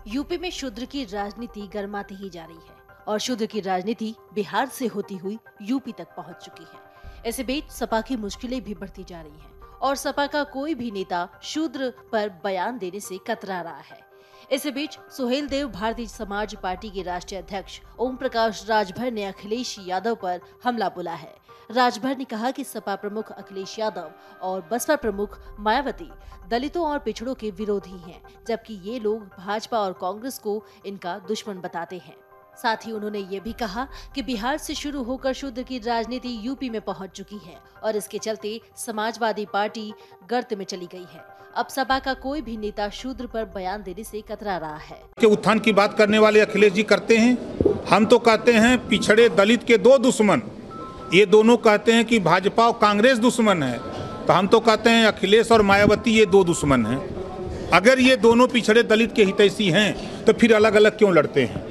UP में शूद्र की राजनीति गर्माती ही जा रही है और शूद्र की राजनीति बिहार से होती हुई यूपी तक पहुंच चुकी है। ऐसे बीच सपा की मुश्किलें भी बढ़ती जा रही हैं और सपा का कोई भी नेता शूद्र पर बयान देने से कतरा रहा है। इसी बीच सुहेल देव भारतीय समाज पार्टी के राष्ट्रीय अध्यक्ष ओम प्रकाश राजभर ने अखिलेश यादव पर हमला बोला है। राजभर ने कहा कि सपा प्रमुख अखिलेश यादव और बसपा प्रमुख मायावती दलितों और पिछड़ों के विरोधी हैं, जबकि ये लोग भाजपा और कांग्रेस को इनका दुश्मन बताते हैं। साथ ही उन्होंने ये भी कहा कि बिहार से शुरू होकर शूद्र की राजनीति यूपी में पहुंच चुकी है और इसके चलते समाजवादी पार्टी गर्त में चली गई है। अब सपा का कोई भी नेता शूद्र पर बयान देने से कतरा रहा है। कि उत्थान की बात करने वाले अखिलेश जी करते हैं, हम तो कहते हैं पिछड़े दलित के दो दुश्मन। ये दोनों कहते हैं कि भाजपा और कांग्रेस दुश्मन है, तो हम तो कहते हैं अखिलेश और मायावती ये दो दुश्मन हैं। अगर ये दोनों पिछड़े दलित के हितैषी हैं तो फिर अलग अलग क्यों लड़ते हैं?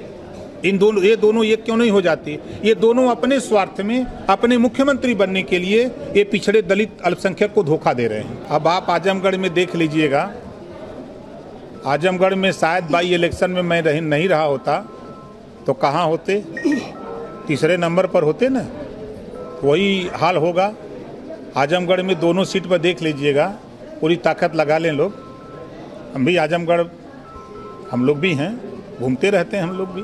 ये दोनों एक क्यों नहीं हो जाते? ये दोनों अपने स्वार्थ में अपने मुख्यमंत्री बनने के लिए ये पिछड़े दलित अल्पसंख्यक को धोखा दे रहे हैं। अब आप आजमगढ़ में देख लीजिएगा, आजमगढ़ में शायद बाई इलेक्शन में मैं नहीं रहा होता तो कहाँ होते? तीसरे नंबर पर होते ना। वही हाल होगा आजमगढ़ में। दोनों सीट पर देख लीजिएगा, पूरी ताकत लगा लें लोग। हम भी आजमगढ़ हम लोग भी हैं, घूमते रहते हैं हम लोग भी।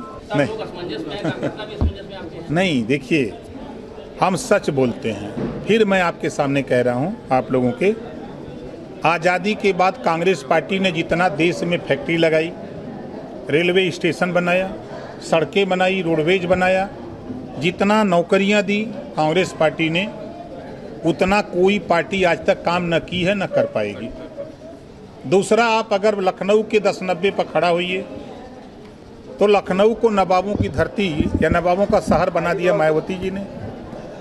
नहीं देखिए, हम सच बोलते हैं। फिर मैं आपके सामने कह रहा हूं आप लोगों के, आज़ादी के बाद कांग्रेस पार्टी ने जितना देश में फैक्ट्री लगाई, रेलवे स्टेशन बनाया, सड़कें बनाई, रोडवेज बनाया, जितना नौकरियां दी कांग्रेस पार्टी ने, उतना कोई पार्टी आज तक काम न की है न कर पाएगी। दूसरा, आप अगर लखनऊ के 10-90 पर खड़ा होइए तो लखनऊ को नवाबों की धरती या नवाबों का शहर बना दिया मायावती जी ने।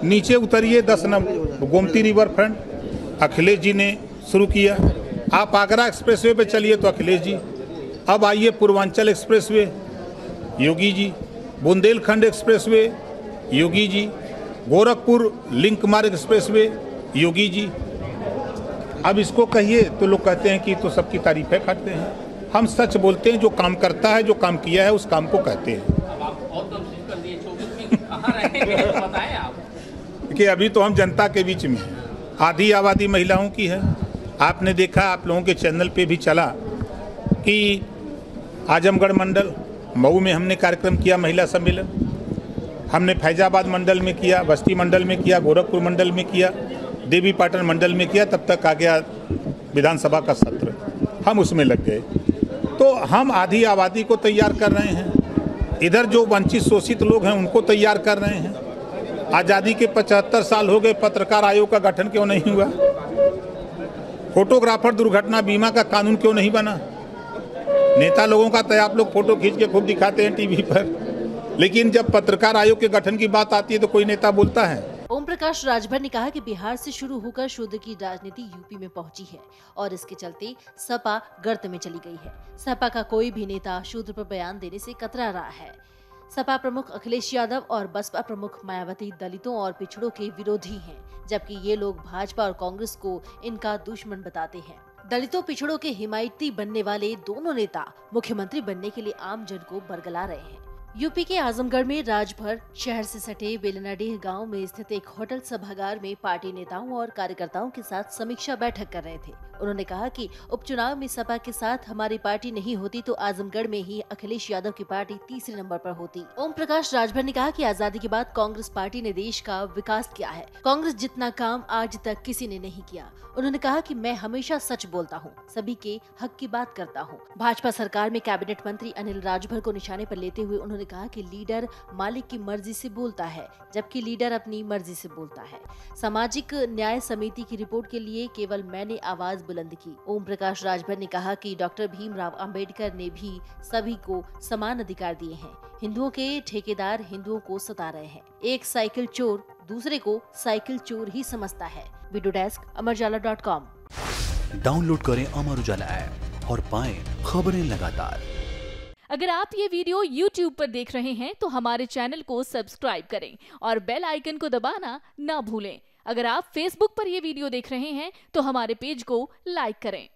नीचे उतरिए 10 गोमती रिवर फ्रंट अखिलेश जी ने शुरू किया। आप आगरा एक्सप्रेसवे पे चलिए तो अखिलेश जी। अब आइए Purvanchal expressway, Yogi ji. Bundelkhand expressway, Yogi ji. Gorakhpur link मार्ग एक्सप्रेसवे, योगी जी। अब इसको कहिए तो लोग कहते हैं कि तो सबकी तारीफें करते हैं। हम सच बोलते हैं, जो काम करता है, जो काम किया है, उस काम को कहते हैं। कि अभी तो हम जनता के बीच में, आधी आबादी महिलाओं की है। आपने देखा, आप लोगों के चैनल पे भी चला कि आजमगढ़ मंडल मऊ में हमने कार्यक्रम किया, महिला सम्मेलन। हमने फैजाबाद मंडल में किया, बस्ती मंडल में किया, गोरखपुर मंडल में किया, देवी पाटन मंडल में किया। तब तक आ गया विधानसभा का सत्र, हम उसमें लग गए। तो हम आधी आबादी को तैयार कर रहे हैं, इधर जो वंचित शोषित लोग हैं उनको तैयार कर रहे हैं। आज़ादी के 75 साल हो गए, पत्रकार आयोग का गठन क्यों नहीं हुआ? फोटोग्राफर दुर्घटना बीमा का कानून क्यों नहीं बना? नेता लोगों का तो आप लोग फोटो खींच के खूब दिखाते हैं टीवी पर, लेकिन जब पत्रकार आयोग के गठन की बात आती है तो कोई नेता बोलता है? ओम प्रकाश राजभर ने कहा कि बिहार से शुरू होकर शूद्र की राजनीति यूपी में पहुंची है और इसके चलते सपा गर्त में चली गई है। सपा का कोई भी नेता शूद्र पर बयान देने से कतरा रहा है। सपा प्रमुख अखिलेश यादव और बसपा प्रमुख मायावती दलितों और पिछड़ों के विरोधी हैं, जबकि ये लोग भाजपा और कांग्रेस को इनका दुश्मन बताते हैं। दलितों पिछड़ों के हिमायती बनने वाले दोनों नेता मुख्यमंत्री बनने के लिए आम जन को बरगला रहे हैं। यूपी के आजमगढ़ में राजभर शहर से सटे बेलनाडीह गांव में स्थित एक होटल सभागार में पार्टी नेताओं और कार्यकर्ताओं के साथ समीक्षा बैठक कर रहे थे। उन्होंने कहा कि उपचुनाव में सपा के साथ हमारी पार्टी नहीं होती तो आजमगढ़ में ही अखिलेश यादव की पार्टी तीसरे नंबर पर होती। ओम प्रकाश राजभर ने कहा कि आजादी के बाद कांग्रेस पार्टी ने देश का विकास किया है। कांग्रेस जितना काम आज तक किसी ने नहीं किया। उन्होंने कहा कि मैं हमेशा सच बोलता हूँ, सभी के हक की बात करता हूँ। भाजपा सरकार में कैबिनेट मंत्री अनिल राजभर को निशाने पर लेते हुए उन्होंने कहा कि लीडर मालिक की मर्जी से बोलता है, जबकि लीडर अपनी मर्जी से बोलता है। सामाजिक न्याय समिति की रिपोर्ट के लिए केवल मैंने आवाज बुलंद की। ओम प्रकाश राजभर ने कहा कि डॉक्टर भीमराव अंबेडकर ने भी सभी को समान अधिकार दिए हैं। हिंदुओं के ठेकेदार हिंदुओं को सता रहे हैं। एक साइकिल चोर दूसरे को साइकिल चोर ही समझता है। Video desk amarujala.com। डाउनलोड करें अमर उजाला ऐप और पाएं खबरें लगातार। अगर आप ये वीडियो YouTube पर देख रहे हैं तो हमारे चैनल को सब्सक्राइब करें और बेल आइकन को दबाना ना भूलें। अगर आप Facebook पर ये वीडियो देख रहे हैं तो हमारे पेज को लाइक करें।